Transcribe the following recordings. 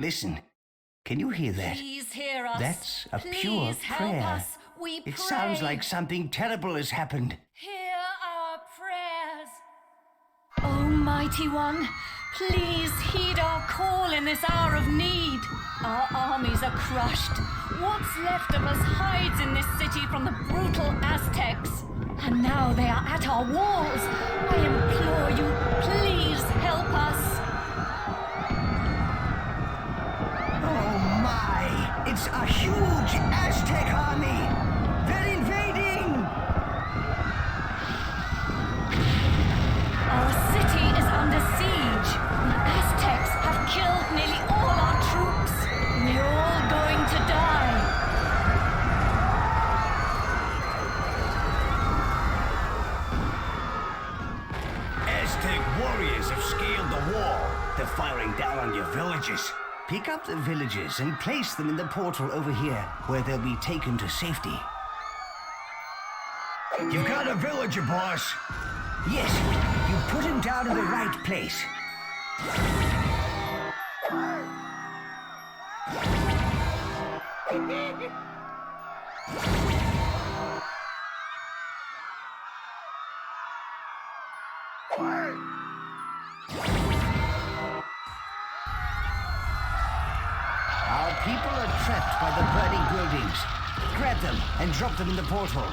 Listen, can you hear that? Please hear us. That's a Please pure help prayer. us. We pray. It sounds like something terrible has happened. Hear our prayers. Almighty One, please heed our call in this hour of need. Our armies are crushed. What's left of us hides in this city from the brutal Aztecs. And now they are at our walls. I implore you, please help us. Oh my! It's a huge Aztec army! They're invading! Our city is under siege. The Aztecs have killed nearly all our troops. We're all going to die. Aztec warriors have scaled the wall. They're firing down on your villages. Pick up the villages and place them in the portal over here, where they'll be taken to safety. You've got a villager, boss. Yes, you put him down in the right place. Our people are trapped by the burning buildings. Grab them and drop them in the portal.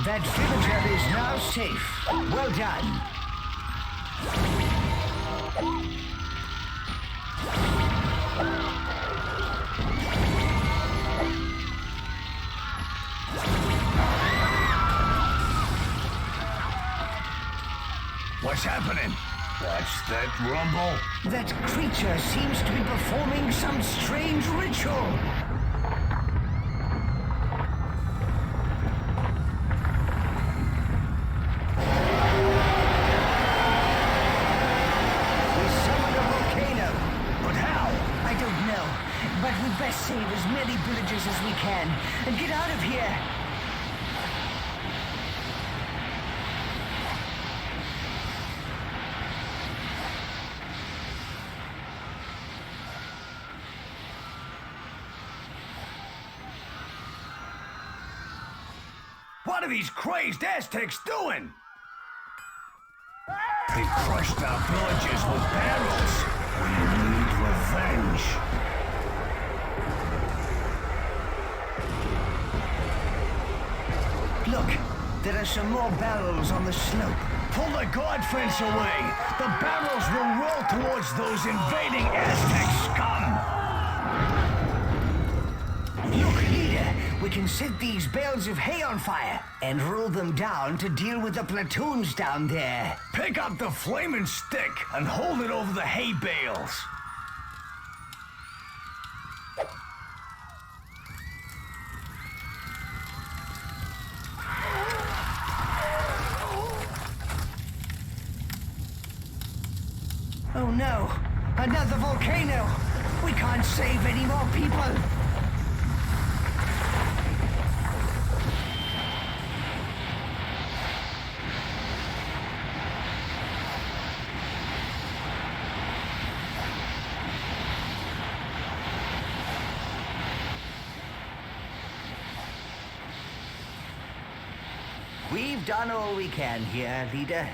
That villager is now safe. Well done. What's happening? What's that rumble? That creature seems to be performing some strange ritual. We summoned a volcano. But how? I don't know. But we'd best save as many villagers as we can and get out of here. What are these crazed Aztecs doing? They crushed our villages with barrels. We need revenge. Look, there are some more barrels on the slope. Pull the guard fence away. The barrels will roll towards those invading Aztec scum. Look, leader, we can set these bales of hay on fire and roll them down to deal with the platoons down there. Pick up the flaming stick and hold it over the hay bales. Oh no, another volcano. We can't save any more people. We've done all we can here, leader.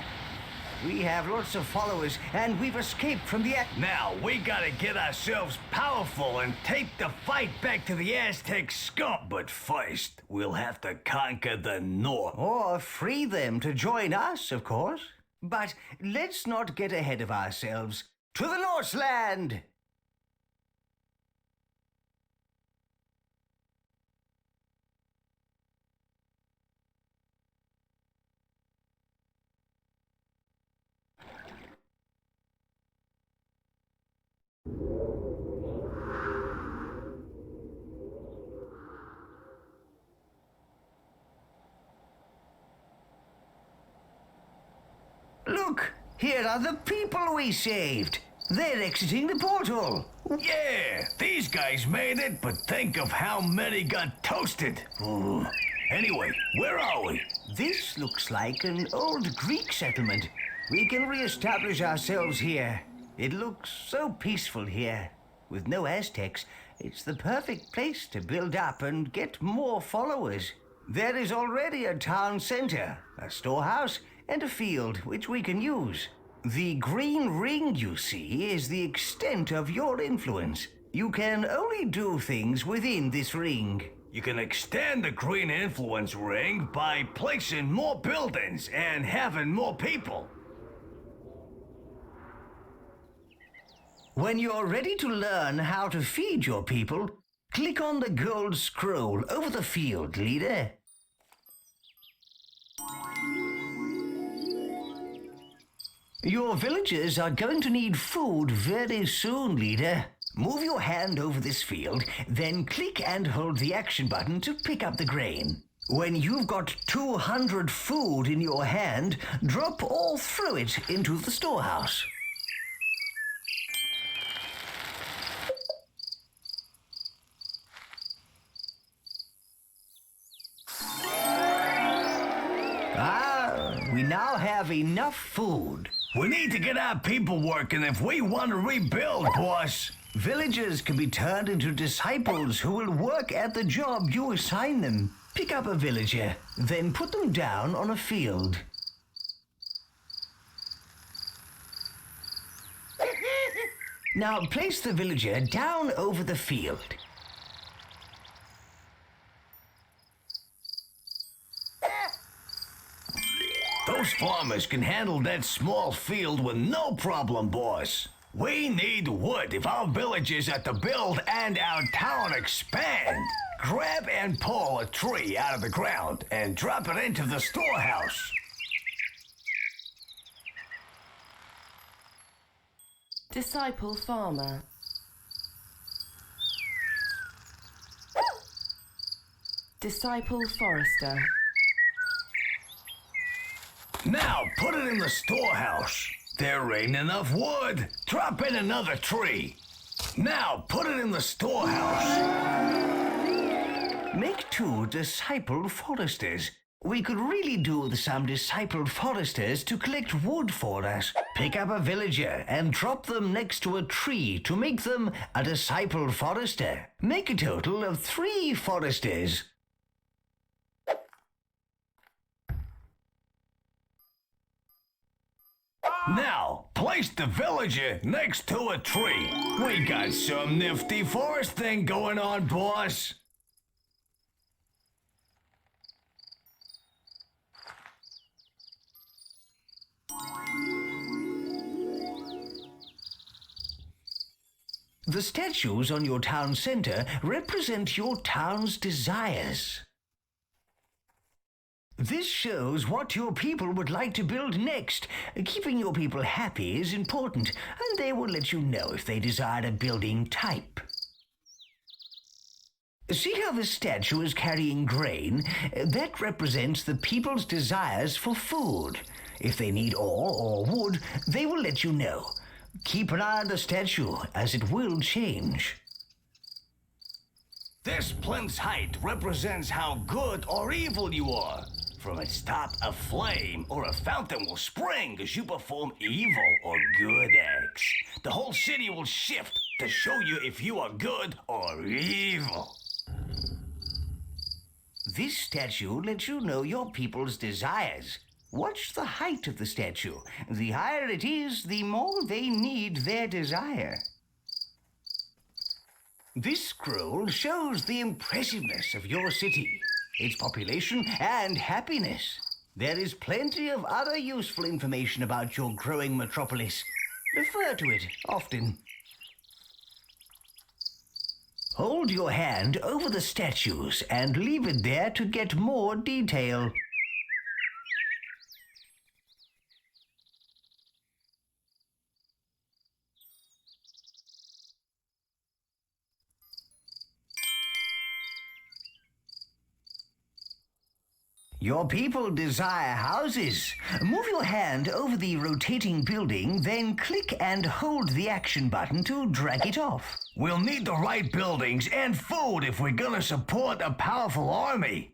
We have lots of followers, and we've escaped from the... Now, we gotta get ourselves powerful and take the fight back to the Aztec scum. But first, we'll have to conquer the North. Or free them to join us, of course. But let's not get ahead of ourselves. To the Northland! Look, here are the people we saved. They're exiting the portal. Yeah, these guys made it, but think of how many got toasted. Anyway, where are we? This looks like an old Greek settlement. We can reestablish ourselves here. It looks so peaceful here. With no Aztecs, it's the perfect place to build up and get more followers. There is already a town center, a storehouse, and a field which we can use. The green ring you see is the extent of your influence. You can only do things within this ring. You can extend the green influence ring by placing more buildings and having more people. When you're ready to learn how to feed your people, click on the gold scroll over the field, leader. Your villagers are going to need food very soon, leader. Move your hand over this field, then click and hold the action button to pick up the grain. When you've got 200 food in your hand, drop all through it into the storehouse. We now have enough food. We need to get our people working if we want to rebuild, boss. Villagers can be turned into disciples who will work at the job you assign them. Pick up a villager, then put them down on a field. Now place the villager down over the field. Those farmers can handle that small field with no problem, boss. We need wood if our villages are to build and our town expand. Grab and pull a tree out of the ground and drop it into the storehouse. Disciple farmer. Disciple forester. Now put it in the storehouse. There ain't enough wood. Drop in another tree. Now put it in the storehouse. Make 2 disciple foresters. We could really do with some discipled foresters to collect wood for us. Pick up a villager and drop them next to a tree to make them a discipled forester. Make a total of 3 foresters. Now, place the villager next to a tree. We got some nifty foresting going on, boss. The statues on your town center represent your town's desires. This shows what your people would like to build next. Keeping your people happy is important, and they will let you know if they desire a building type. See how the statue is carrying grain? That represents the people's desires for food. If they need ore or wood, they will let you know. Keep an eye on the statue, as it will change. This plinth's height represents how good or evil you are. From its top, a flame or a fountain will spring as you perform evil or good acts. The whole city will shift to show you if you are good or evil. This statue lets you know your people's desires. Watch the height of the statue. The higher it is, the more they need their desire. This scroll shows the impressiveness of your city, its population, and happiness. There is plenty of other useful information about your growing metropolis. Refer to it often. Hold your hand over the statues and leave it there to get more detail. Your people desire houses. Move your hand over the rotating building, then click and hold the action button to drag it off. We'll need the right buildings and food if we're gonna support a powerful army.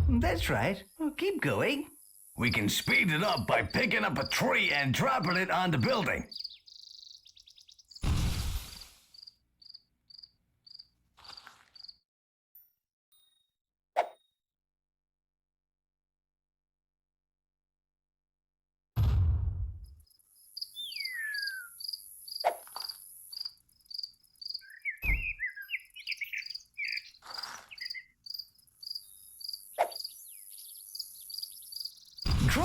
That's right. Well, keep going. We can speed it up by picking up a tree and dropping it on the building.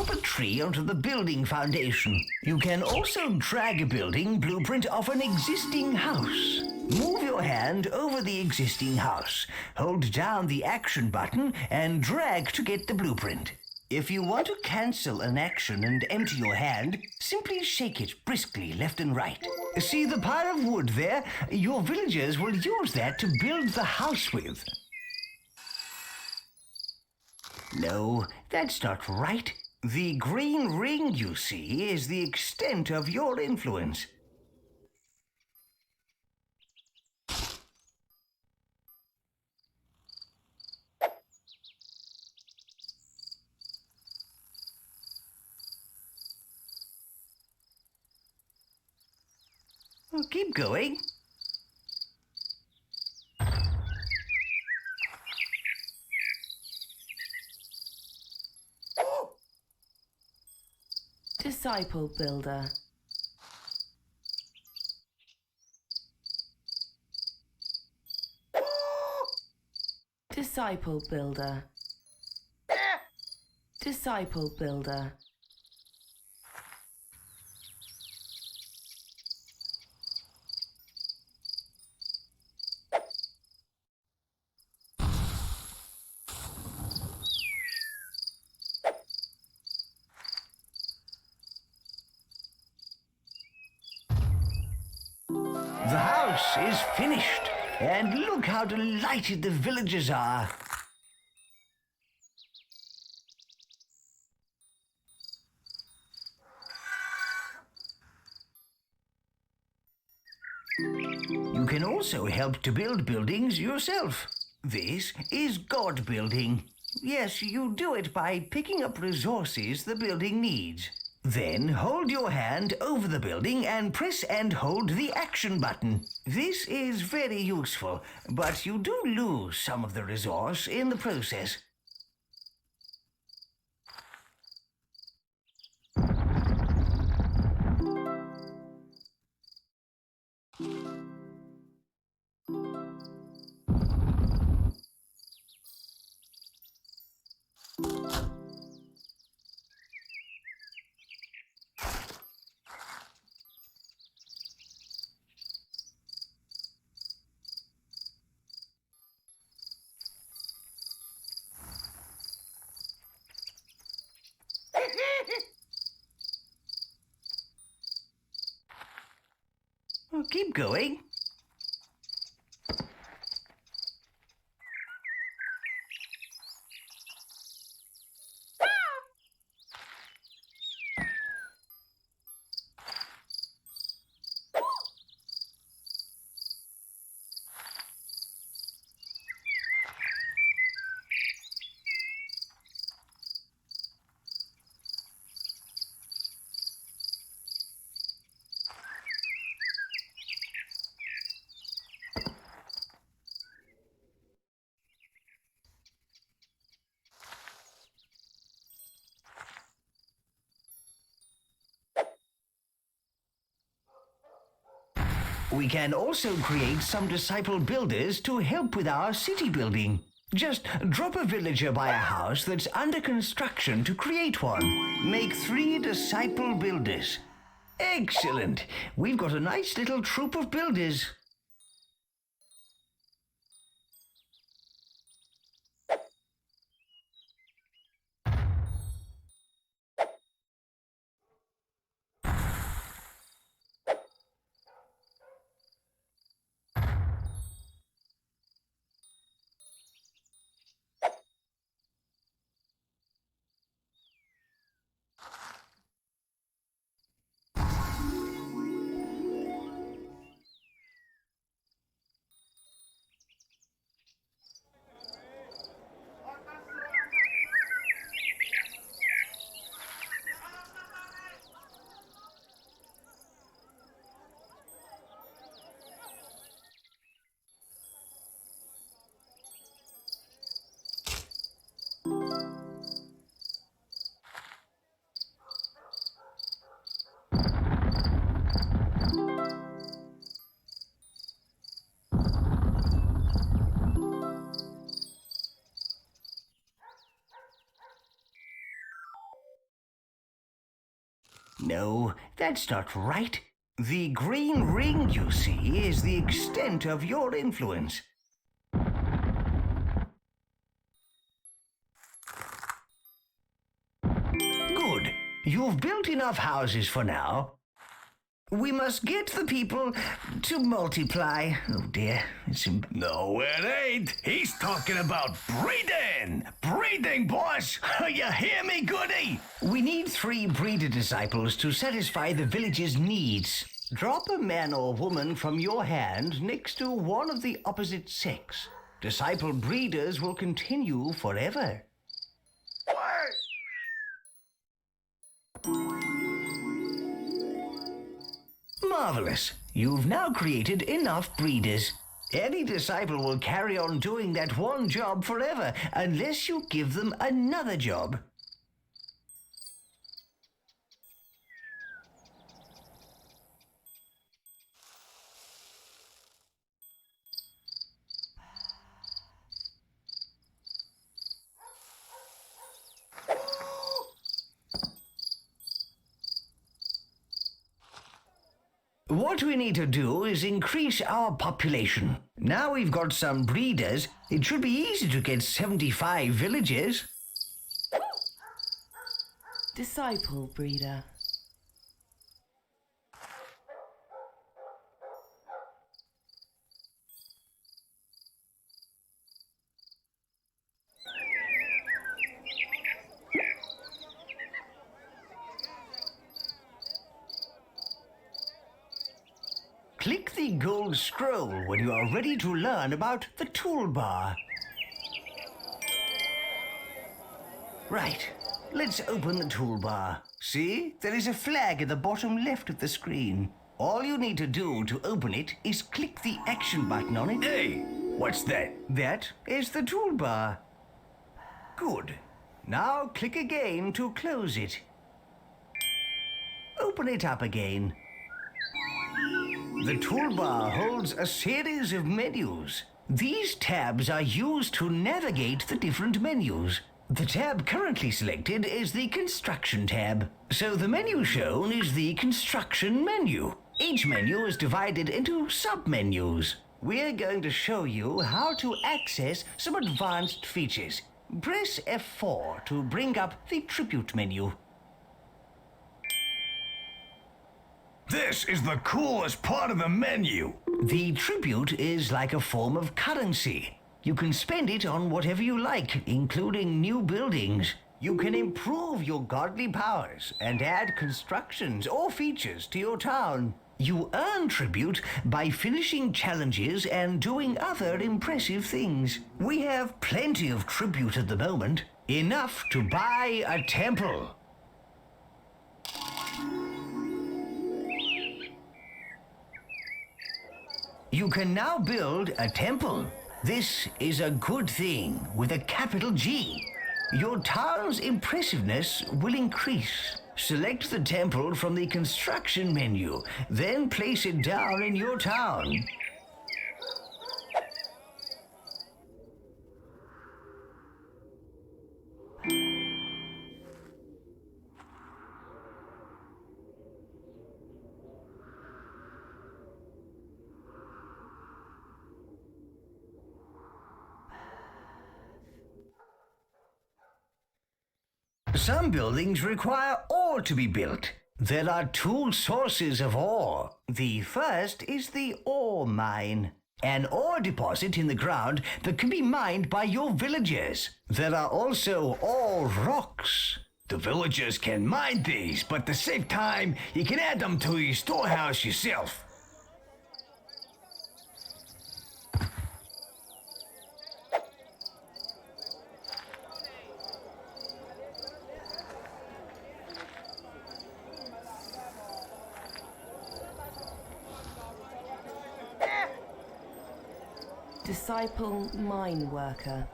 drop a tree onto the building foundation. You can also drag a building blueprint of an existing house. Move your hand over the existing house. Hold down the action button and drag to get the blueprint. If you want to cancel an action and empty your hand, simply shake it briskly left and right. See the pile of wood there? Your villagers will use that to build the house with. No, that's not right. The green ring you see is the extent of your influence. Well, keep going. Disciple builder. Disciple builder. Disciple builder. The house is finished, and look how delighted the villagers are. You can also help to build buildings yourself. This is God building. Yes, you do it by picking up resources the building needs. Then hold your hand over the building and press and hold the action button. This is very useful, but you do lose some of the resource in the process. Well, keep going. We can also create some disciple builders to help with our city building. Just drop a villager by a house that's under construction to create one. Make 3 disciple builders. Excellent! We've got a nice little troop of builders. No, that's not right. The green ring you see is the extent of your influence. Good. You've built enough houses for now. We must get the people to multiply. Oh dear, No, it ain't. He's talking about breeding. Breeding, boss. You hear me, goody? We need 3 breeder disciples to satisfy the village's needs. Drop a man or woman from your hand next to one of the opposite sex. Disciple breeders will continue forever. Marvelous. You've now created enough breeders. Any disciple will carry on doing that one job forever unless you give them another job. What we need to do is increase our population. Now we've got some breeders, it should be easy to get 75 villages. Disciple breeder. Click the gold scroll when you are ready to learn about the toolbar. Right, let's open the toolbar. See, there is a flag at the bottom left of the screen. All you need to do to open it is click the action button on it. Hey, what's that? That is the toolbar. Good. Now click again to close it. Open it up again. The toolbar holds a series of menus. These tabs are used to navigate the different menus. The tab currently selected is the Construction tab, so the menu shown is the Construction menu. Each menu is divided into sub-menus. We're going to show you how to access some advanced features. Press F4 to bring up the Tribute menu. This is the coolest part of the menu. The tribute is like a form of currency. You can spend it on whatever you like, including new buildings. You can improve your godly powers and add constructions or features to your town. You earn tribute by finishing challenges and doing other impressive things. We have plenty of tribute at the moment, enough to buy a temple. You can now build a temple. This is a good thing with a capital G. Your town's impressiveness will increase. Select the temple from the Construction menu, then place it down in your town. Some buildings require ore to be built. There are 2 sources of ore. The first is the ore mine, an ore deposit in the ground that can be mined by your villagers. There are also ore rocks. The villagers can mine these, but to save time, you can add them to your storehouse yourself. Disciple mine worker.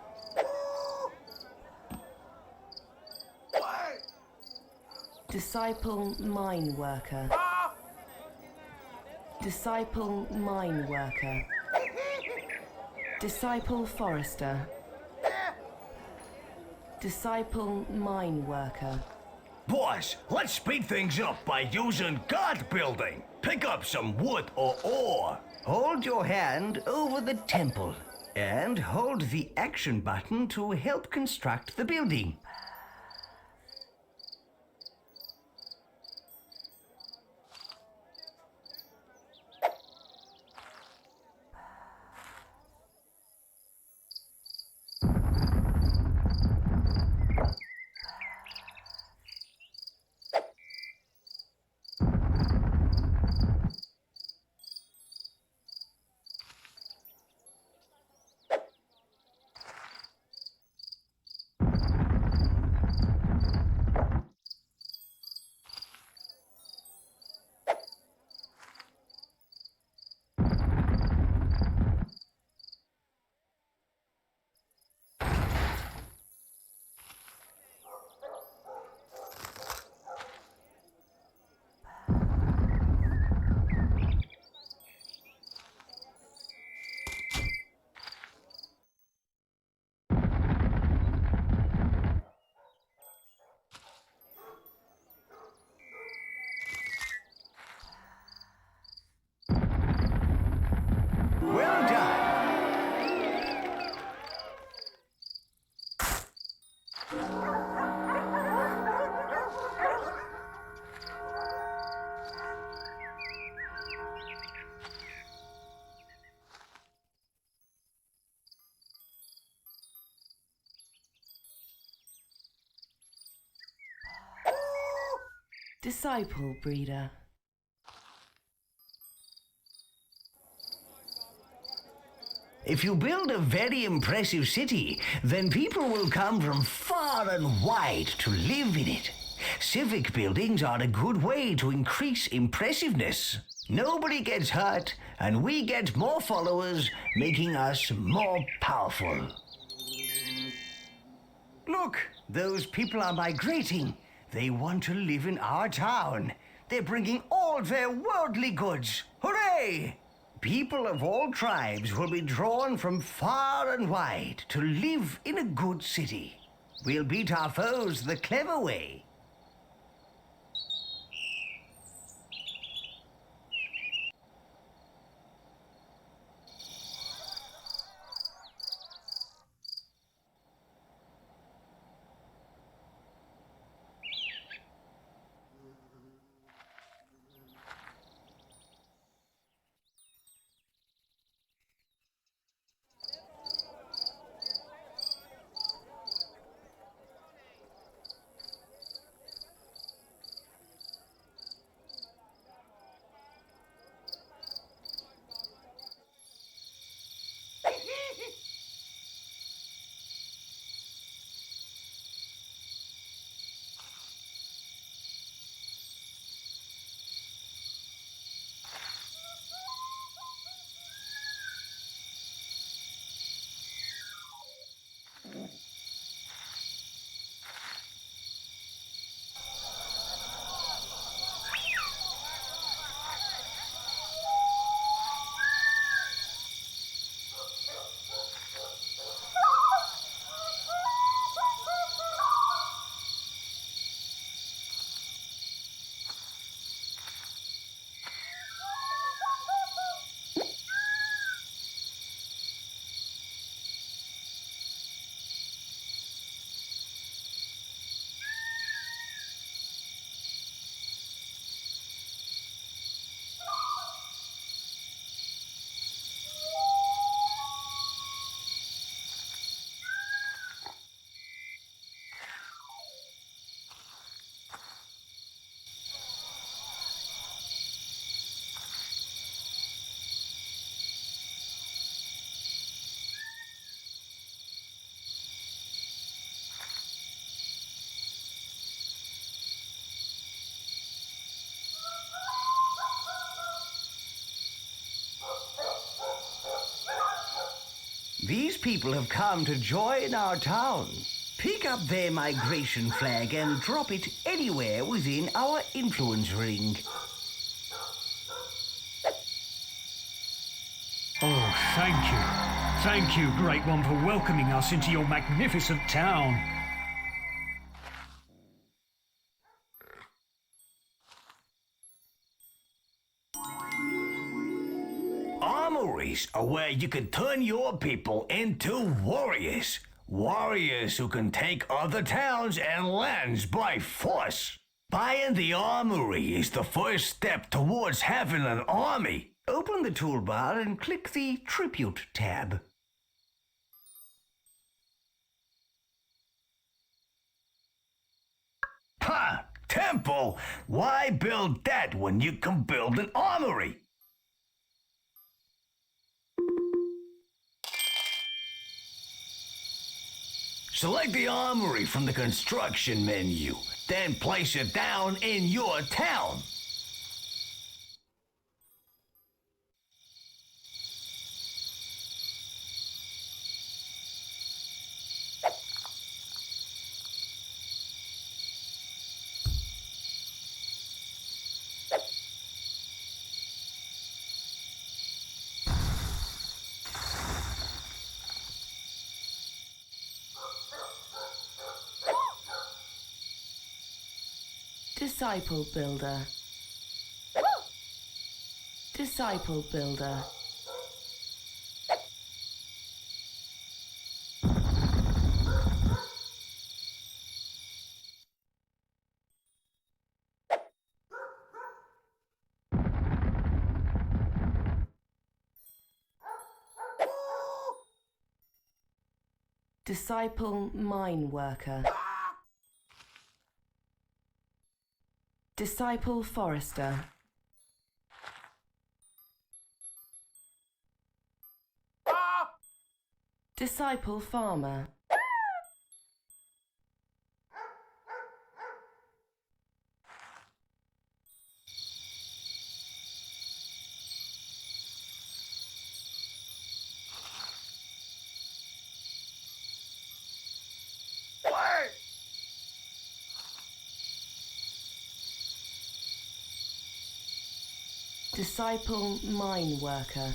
Disciple mine worker. Disciple mine worker. Disciple forester. Disciple mine worker. Boss, let's speed things up by using guard building. Pick up some wood or ore. Hold your hand over the temple and hold the action button to help construct the building. Well done. Disciple breeder. If you build a very impressive city, then people will come from far and wide to live in it. Civic buildings are a good way to increase impressiveness. Nobody gets hurt, and we get more followers, making us more powerful. Look, those people are migrating. They want to live in our town. They're bringing all their worldly goods. Hooray! People of all tribes will be drawn from far and wide to live in a good city. We'll beat our foes the clever way. These people have come to join our town. Pick up their migration flag and drop it anywhere within our influence ring. Oh, thank you. Thank you, Great One, for welcoming us into your magnificent town. armories are where you can turn your people into warriors. Warriors who can take other towns and lands by force. Buying the armory is the first step towards having an army. Open the toolbar and click the Tribute tab. Ha! Temple? Why build that when you can build an armory? Select the armory from the construction menu, then place it down in your town. Disciple Builder. Disciple Builder. Disciple Mine Worker. Disciple Forester. Disciple Farmer. Disciple Mine Worker.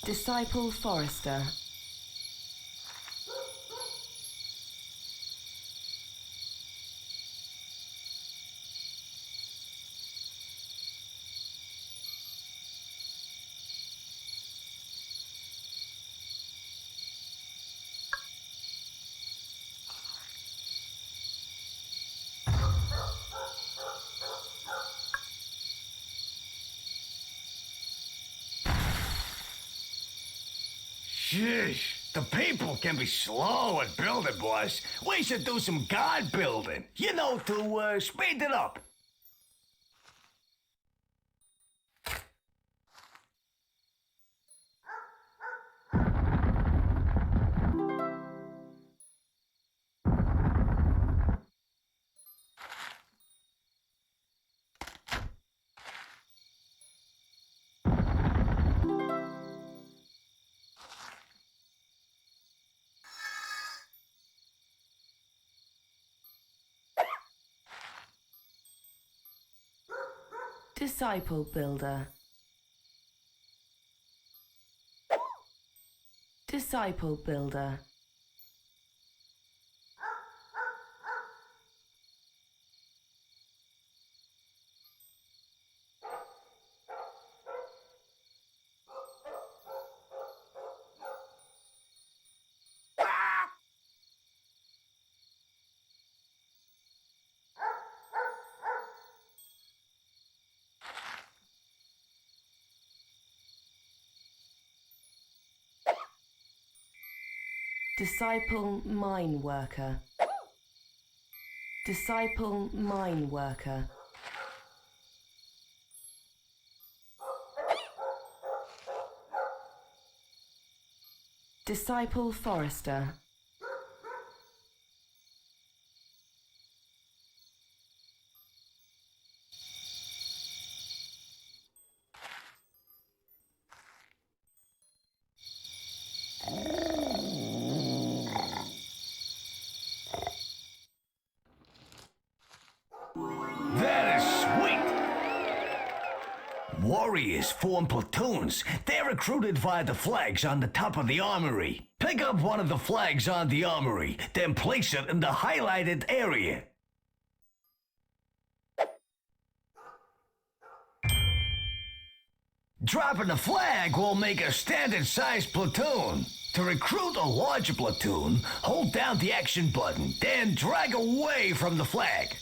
Disciple Forester. Sheesh, the people can be slow at building, boss. We should do some guard building, you know, to speed it up. Disciple Builder. Disciple Builder. Disciple Mine Worker. Disciple Mine Worker. Disciple Forester. That is sweet. Warriors form platoons. They're recruited via the flags on the top of the armory. Pick up one of the flags on the armory, then place it in the highlighted area. Dropping the flag will make a standard-sized platoon. To recruit a larger platoon, hold down the action button, then drag away from the flag.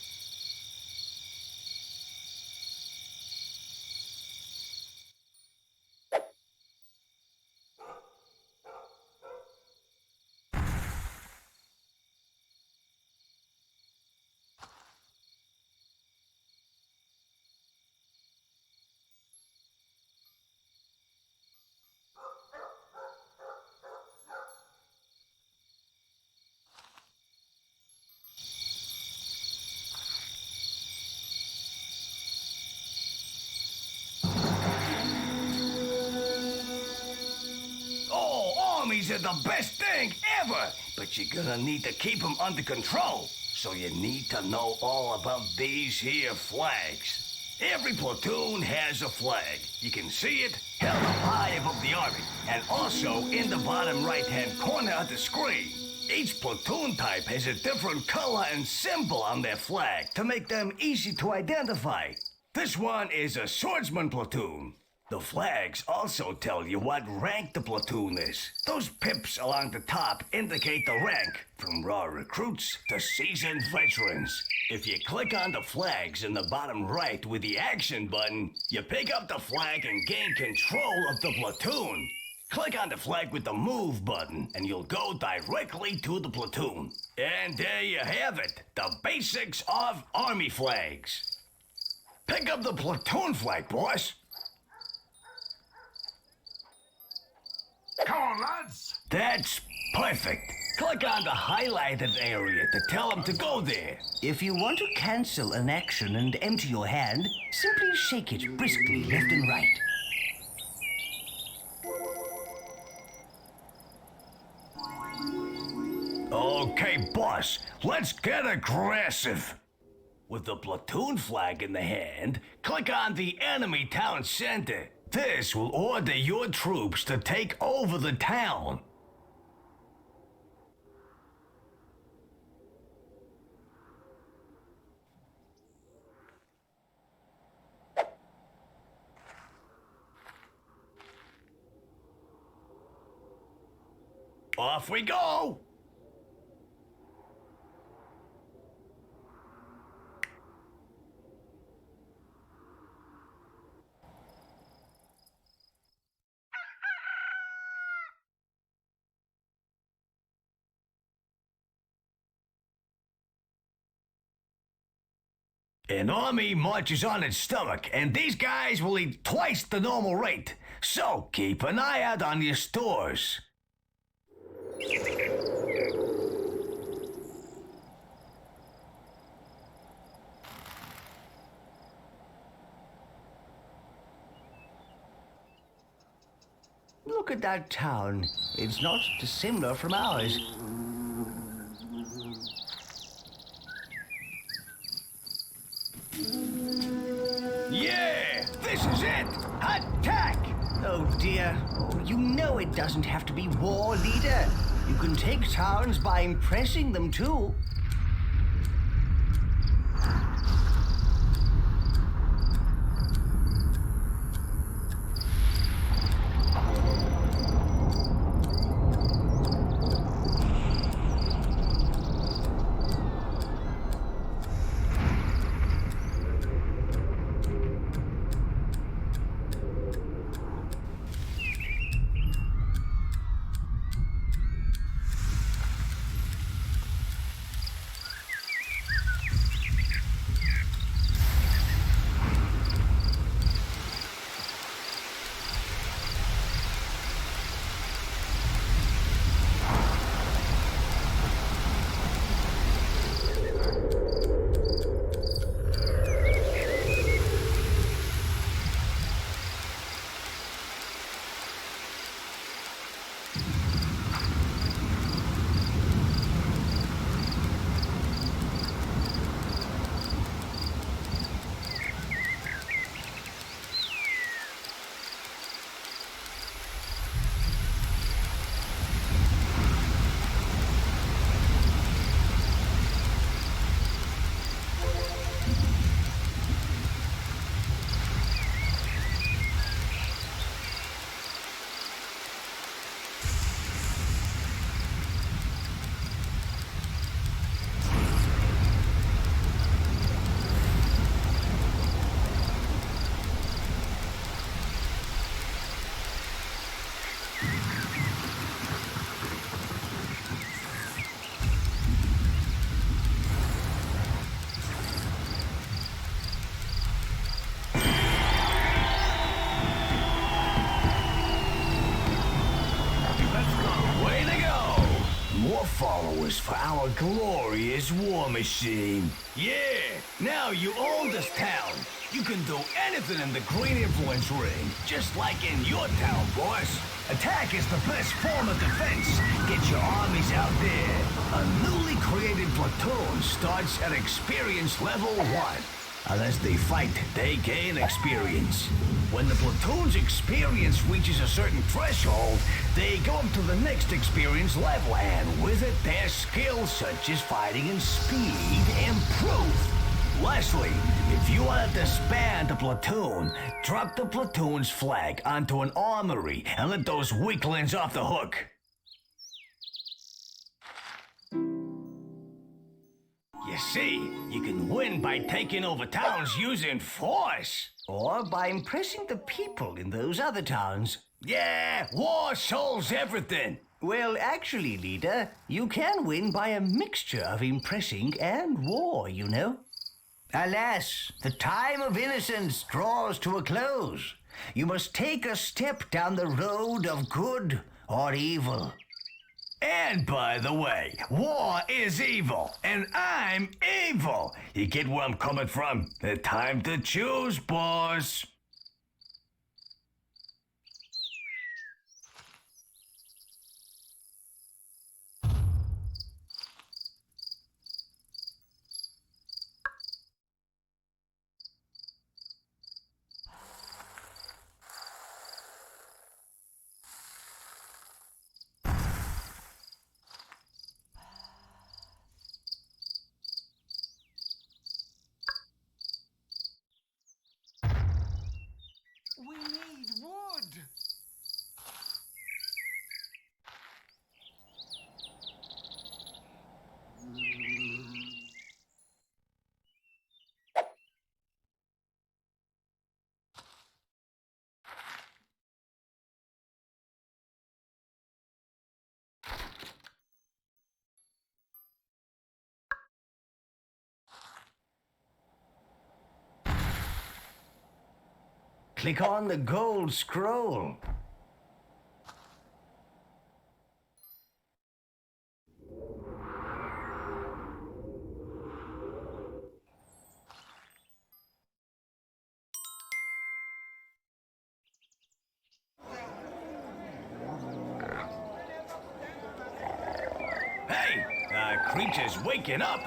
Armies are the best thing ever, but you're gonna need to keep them under control. So you need to know all about these here flags. Every platoon has a flag. You can see it held up high above the army, and also in the bottom right-hand corner of the screen. Each platoon type has a different color and symbol on their flag to make them easy to identify. This one is a swordsman platoon. The flags also tell you what rank the platoon is. Those pips along the top indicate the rank, from raw recruits to seasoned veterans. If you click on the flags in the bottom right with the action button, you pick up the flag and gain control of the platoon. Click on the flag with the move button and you'll go directly to the platoon. And there you have it, the basics of army flags. Pick up the platoon flag, boss. Come on, lads. That's perfect. Click on the highlighted area to tell them to go there. If you want to cancel an action and empty your hand, simply shake it briskly left and right. Okay, boss, let's get aggressive. With the platoon flag in the hand, click on the enemy town center. This will order your troops to take over the town. Off we go! An army marches on its stomach, and these guys will eat twice the normal rate. So keep an eye out on your stores. Look at that town. It's not dissimilar from ours. Yeah, this is it! Attack! Oh dear. Oh, you know it doesn't have to be war, leader. You can take towns by impressing them too. followers for our glorious war machine. Yeah, now you own this town. You can do anything in the Green Influence Ring, just like in your town, boss. Attack is the best form of defense. Get your armies out there. A newly created platoon starts at experience level 1. Unless they fight, they gain experience. When the platoon's experience reaches a certain threshold, they go up to the next experience level, and with it, their skills such as fighting and speed improve. Lastly, if you want to disband a platoon, drop the platoon's flag onto an armory and let those weaklings off the hook. You see, you can win by taking over towns using force. Or by impressing the people in those other towns. Yeah, war solves everything. Well, actually, leader, you can win by a mixture of impressing and war, you know. Alas, the time of innocence draws to a close. You must take a step down the road of good or evil. And by the way, war is evil, and I'm evil. You get where I'm coming from? The time to choose, boss. We need wood. Click on the gold scroll. Hey, creature's waking up.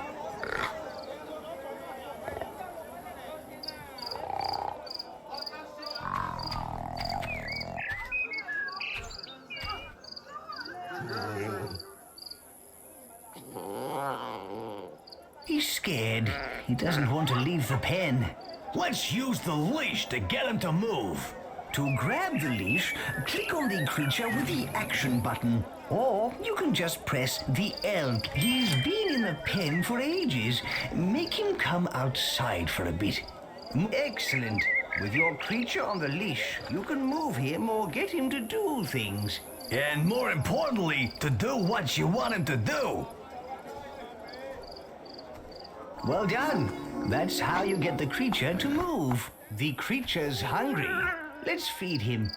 He's scared. He doesn't want to leave the pen. Let's use the leash to get him to move. To grab the leash, click on the creature with the action button. Or you can just press the L. He's been in the pen for ages. Make him come outside for a bit. Excellent. With your creature on the leash, you can move him or get him to do things. And more importantly, to do what you want him to do. Well done. That's how you get the creature to move. The creature's hungry. Let's feed him.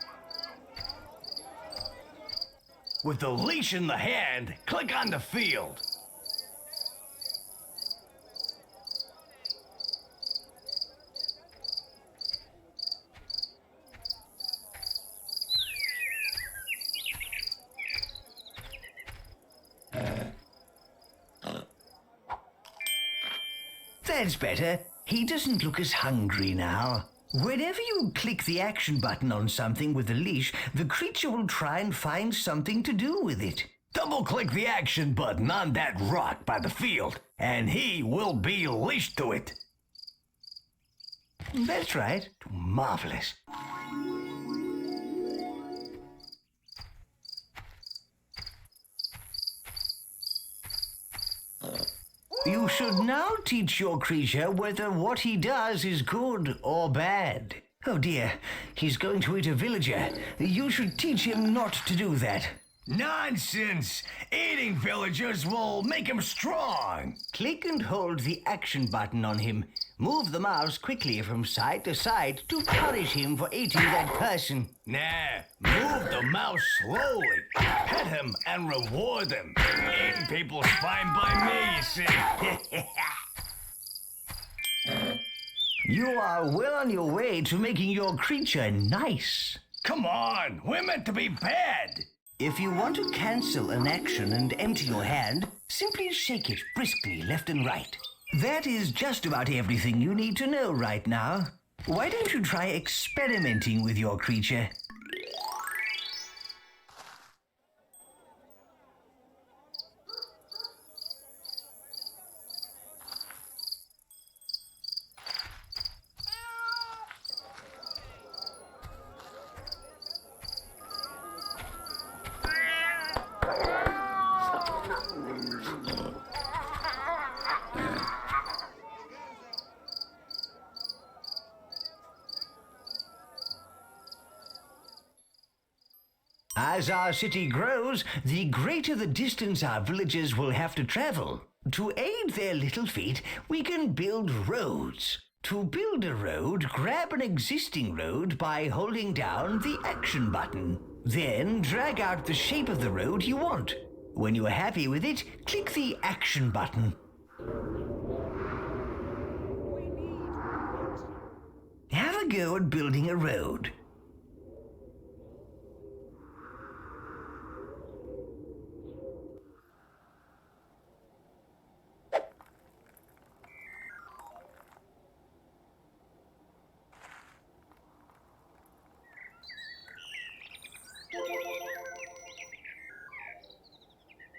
With the leash in the hand, click on the field. That's better. He doesn't look as hungry now. Whenever you click the action button on something with the leash, the creature will try and find something to do with it. Double-click the action button on that rock by the field, and he will be leashed to it. That's right. Marvelous. You should now teach your creature whether what he does is good or bad. Oh dear, he's going to eat a villager. You should teach him not to do that. Nonsense! Eating villagers will make him strong. Click and hold the action button on him. Move the mouse quickly from side to side to punish him for eating that person. Nah, move the mouse slowly. Pet him and reward him. Eating people's fine by me, you see. You are well on your way to making your creature nice. Come on, we're meant to be bad. If you want to cancel an action and empty your hand, simply shake it briskly left and right. That is just about everything you need to know right now. Why don't you try experimenting with your creature? As our city grows, the greater the distance our villagers will have to travel. To aid their little feet, we can build roads. To build a road, grab an existing road by holding down the action button. Then drag out the shape of the road you want. When you're happy with it, click the action button. Have a go at building a road.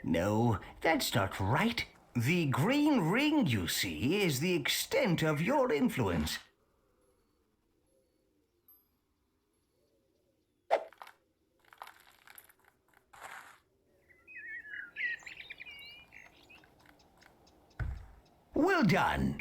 No, that's not right. The green ring you see is the extent of your influence. Well done.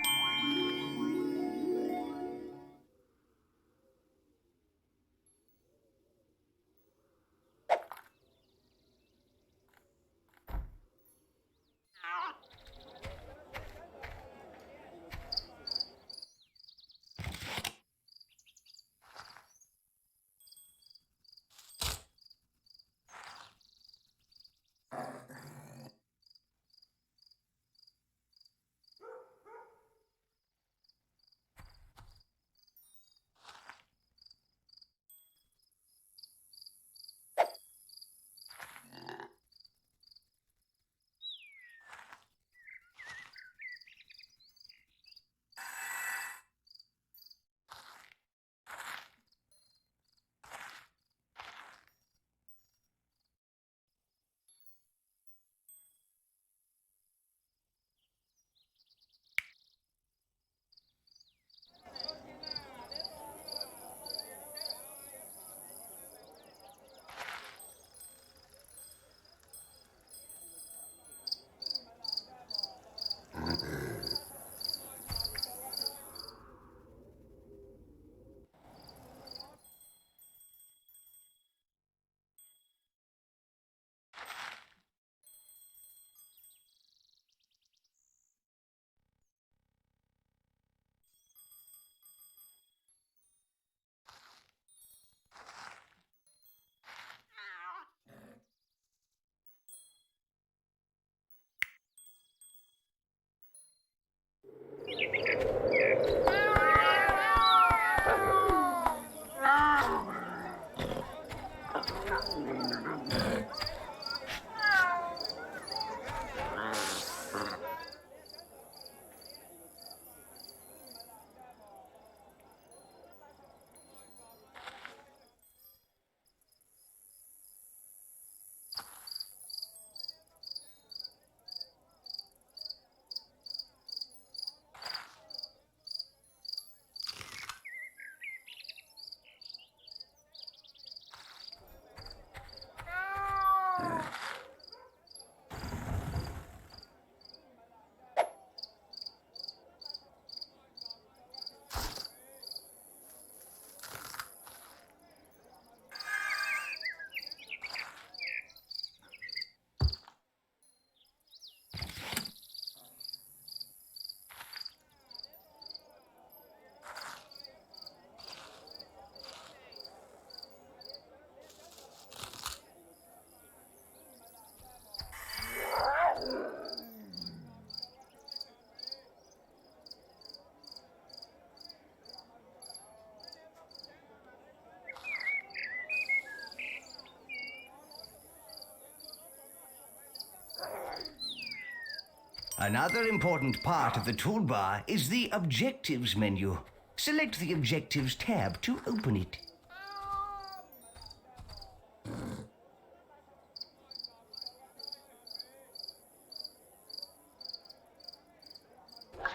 Another important part of the toolbar is the Objectives menu. Select the Objectives tab to open it.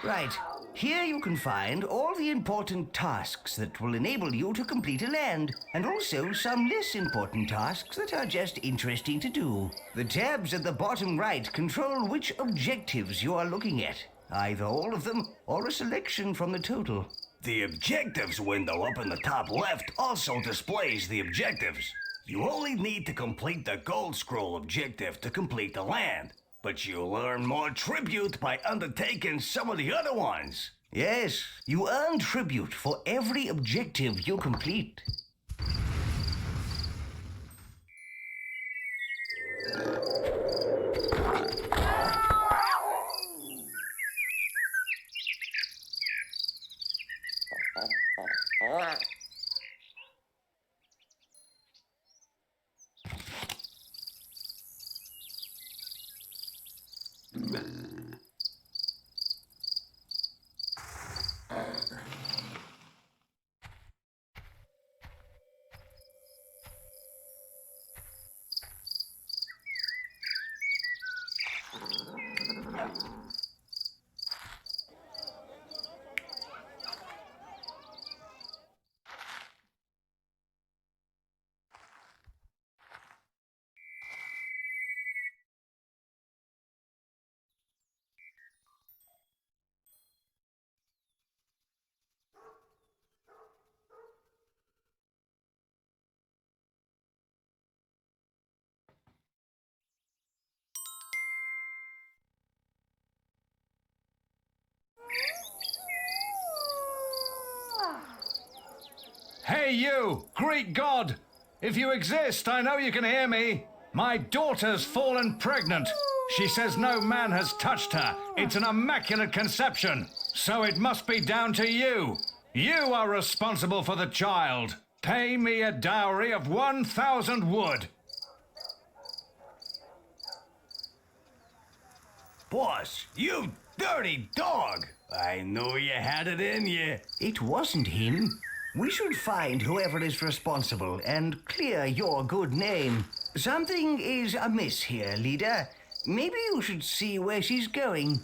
Right. Here you can find all the important tasks that will enable you to complete a land, and also some less important tasks that are just interesting to do. The tabs at the bottom right control which objectives you are looking at, either all of them or a selection from the total. The Objectives window up in the top left also displays the objectives. You only need to complete the Gold Scroll objective to complete the land, but you'll earn more tribute by undertaking some of the other ones. Yes, you earn tribute for every objective you complete. Hey, you, Greek god! If you exist, I know you can hear me. My daughter's fallen pregnant. She says no man has touched her. It's an immaculate conception. So it must be down to you. You are responsible for the child. Pay me a dowry of 1,000 wood. Boss, you dirty dog! I knew you had it in you. It wasn't him. We should find whoever is responsible and clear your good name. Something is amiss here, leader. Maybe you should see where she's going.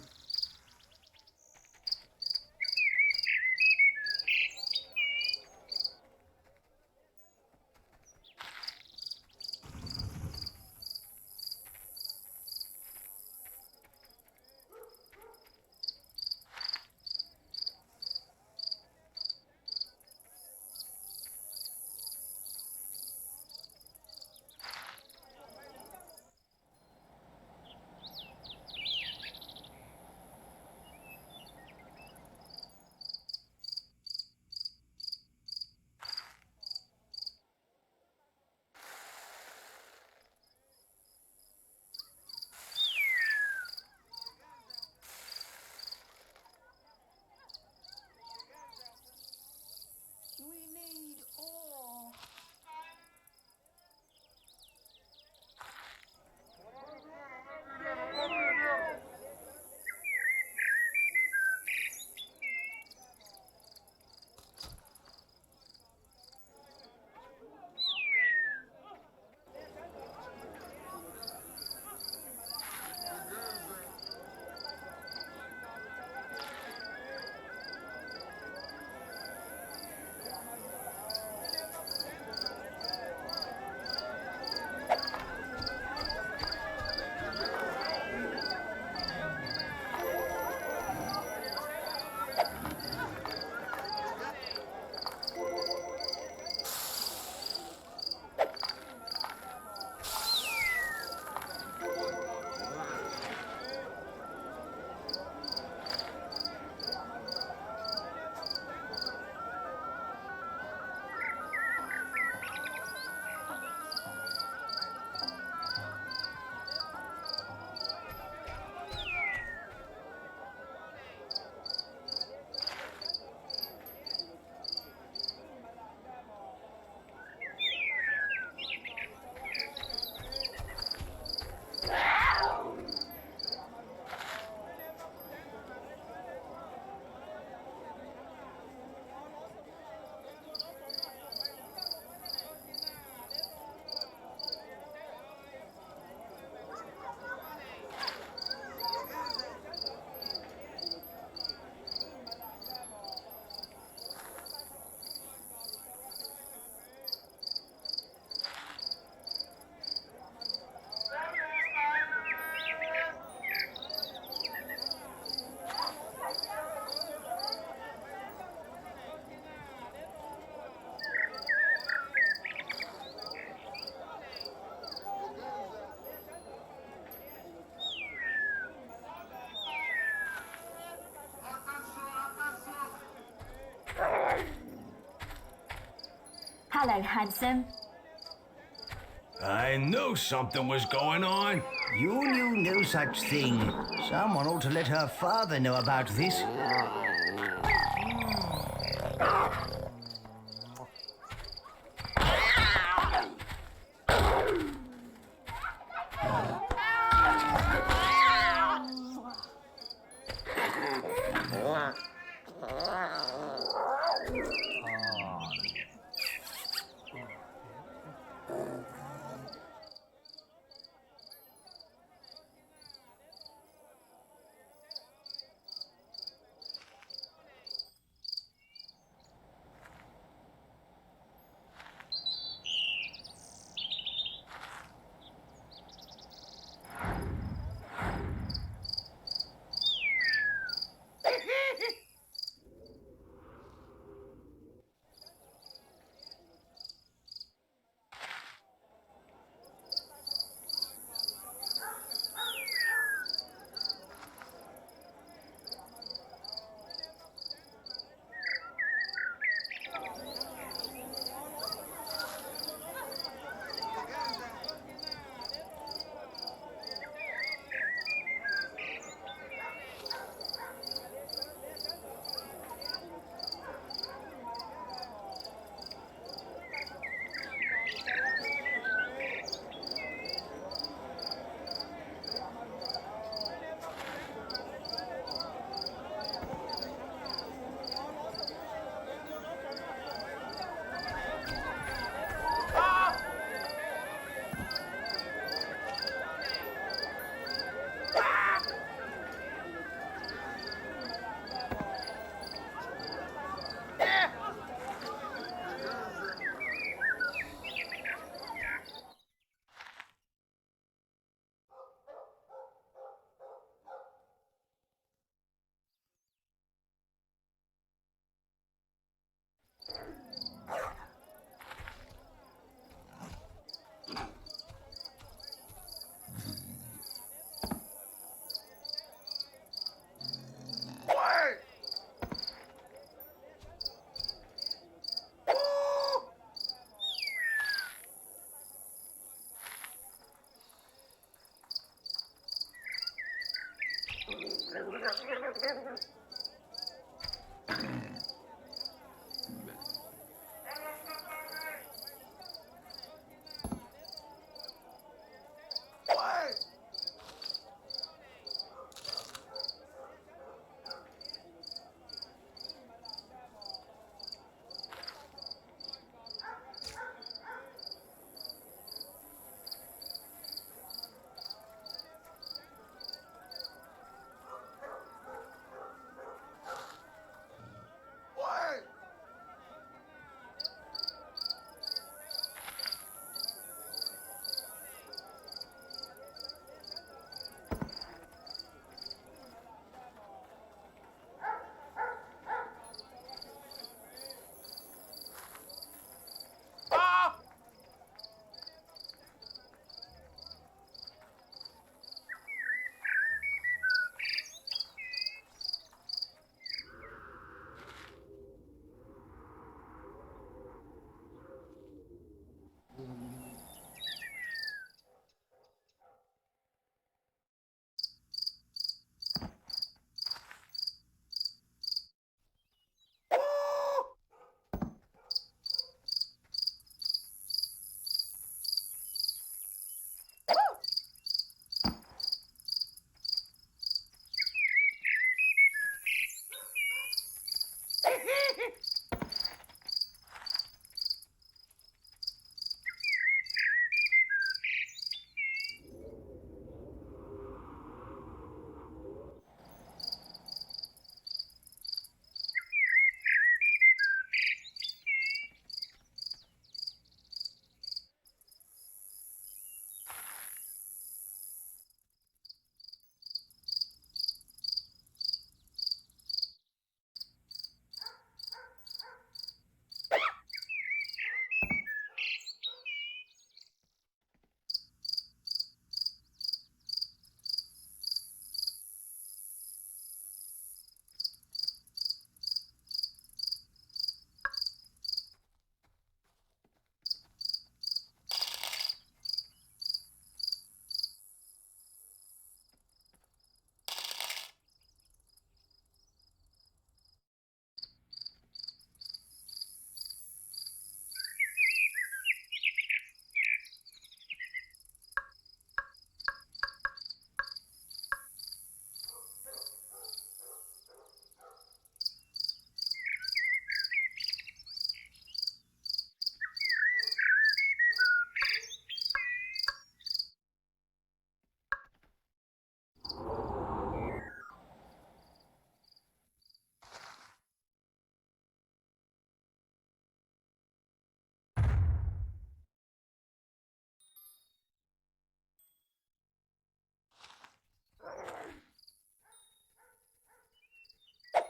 Hello, handsome. I knew something was going on. You knew no such thing. Someone ought to let her father know about this.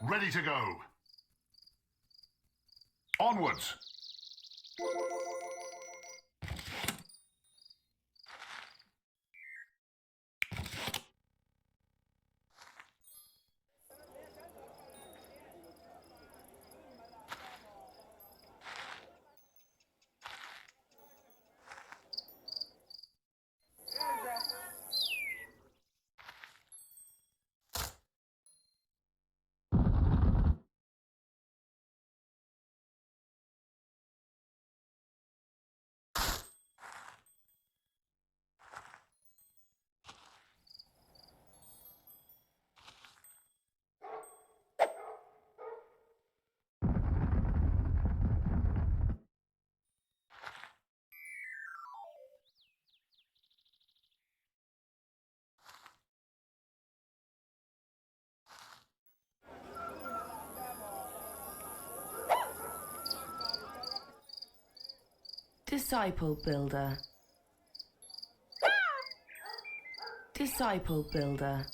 ready to go. Onwards. Disciple builder. Disciple builder.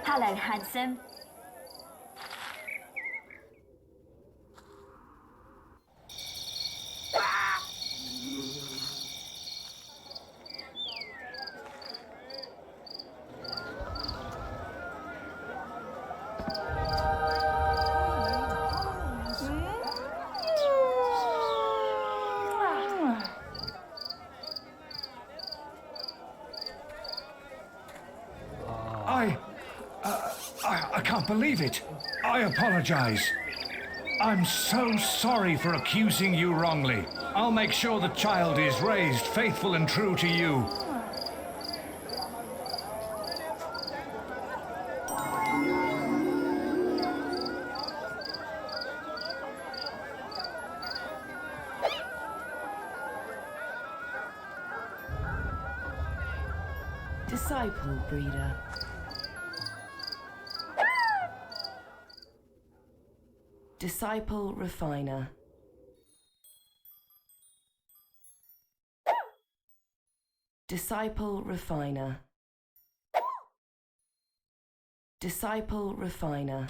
Hello, handsome. I can't believe it. I apologize. I'm so sorry for accusing you wrongly. I'll make sure the child is raised faithful and true to you. Disciple breeder. Disciple refiner. Disciple refiner. Disciple refiner.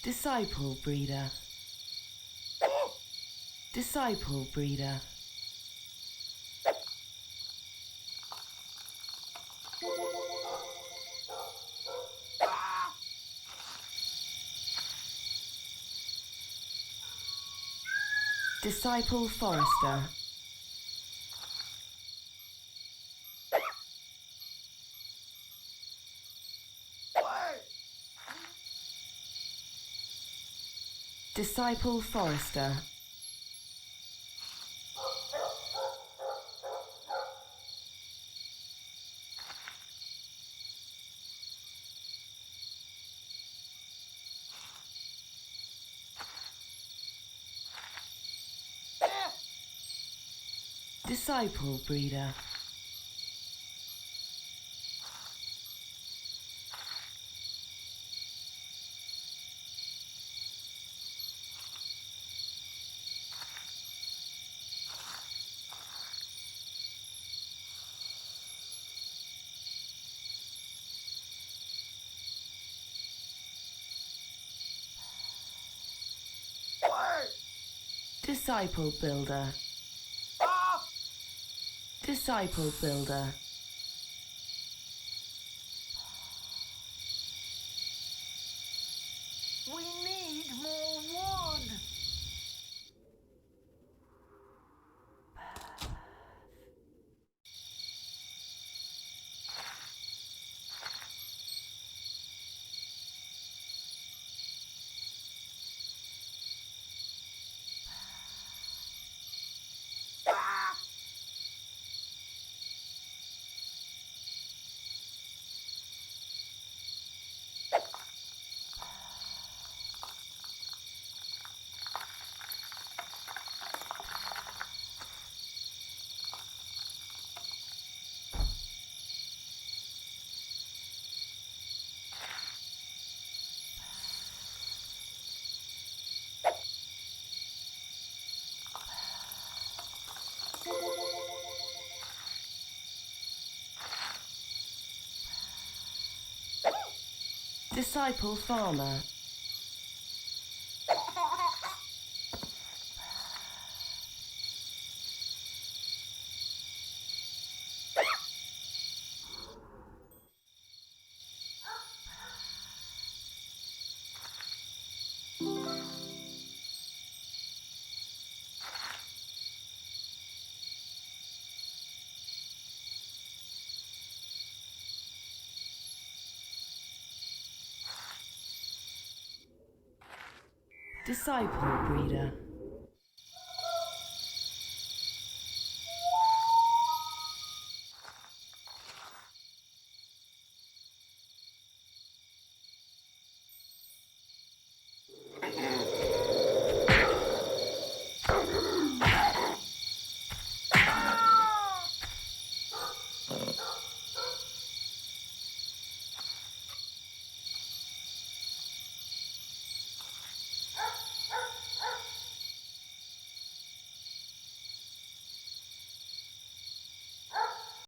Disciple breeder. Disciple breeder. Disciple forester. Disciple forester. Disciple breeder. Disciple builder. Disciple builder. We need more wood. Disciple farmer. Disciple breeder.